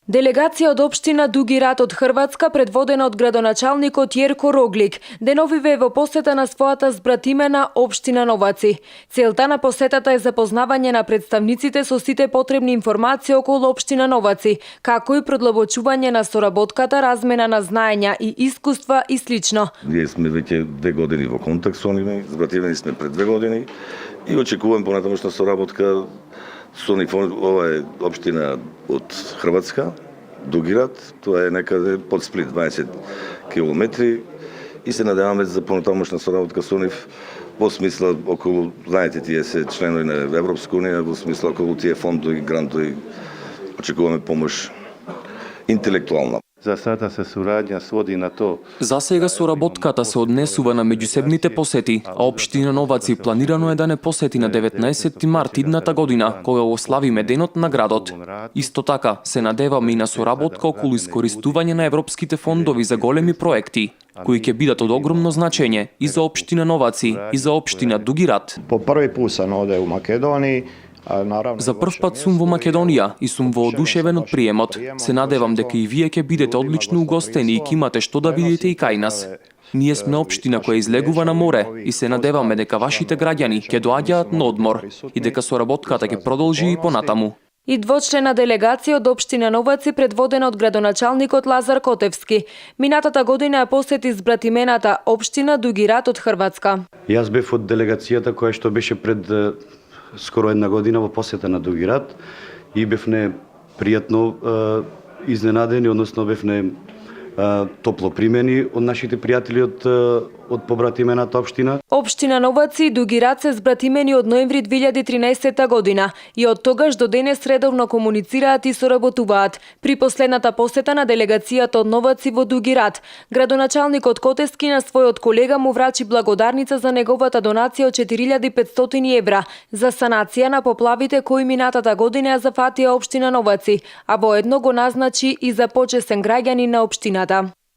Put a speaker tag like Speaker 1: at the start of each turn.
Speaker 1: Делегација од општина Дуги Рат од Хрватска, предводена од градоначалникот Јерко Роглик, деновиве во посета на својата збратимена општина Новаци. Целта на посетата е запознавање на представниците со сите потребни информации околу општина Новаци, како и продлабочување на соработката, размена на знаења и искуства и слично.
Speaker 2: Ние сме веќе 2 години во контакт со нив, збратимени сме пред 2 години и очекувам понатамошна соработка со нив. Ова е општина од Хрватска, Дуги Рат, тоа е некаде под Сплит, 20 километри, и се надеваме за понатамошна соработка со нив во смисла околу, знаете, тие се членови на Европска унија, во смисла околу тие фондови, грантови, очекуваме помош интелектуална.
Speaker 3: За сада се сурадња своди на то.
Speaker 4: За сега соработката се однесува на меѓусебните посети, а општина Новаци планирано е да не посети на 19 март идната година, кога го славиме денот на градот. Исто така се надеваме и на соработка околу искористување на европските фондови за големи проекти, кои ќе бидат од огромно значење и за општина Новаци и за општина Дуги Рат.
Speaker 5: По први пут сам оде у Македонiji.
Speaker 4: За прв пат сум во Македонија и сум воодушевен од приемот. Се надевам дека и вие ќе бидете одлично угостени и ќе имате што да видите и кај нас. Ние сме општина која излегува на море и се надеваме дека вашите граѓани ќе доаѓаат на одмор и дека соработката ќе продолжи и понатаму.
Speaker 1: И двочлена делегација од општина Новаци, предводена од градоначалникот Лазар Котевски, минатата година ја посети збратимената општина Дуги Рат од Хрватска.
Speaker 6: Јас бев од делегацијата која што беше пред скоро една година во посета на Дуги Рат и бевме пријатно изненадени, односно бевме топло примени од нашите пријатели од побратимената општина.
Speaker 1: Општина Новаци и Дуги Рат се збратимени од ноември 2013 година и од тогаш до денес редовно комуницираат и соработуваат. При последната посета на делегацијата од Новаци во Дуги Рат, градоначалникот Котевски на својот колега му врачи благодарница за неговата донација од 4500 евра за санација на поплавите кои минатата година ја зафатија општина Новаци, а воедно го назначи и за почесен граѓанин на општината.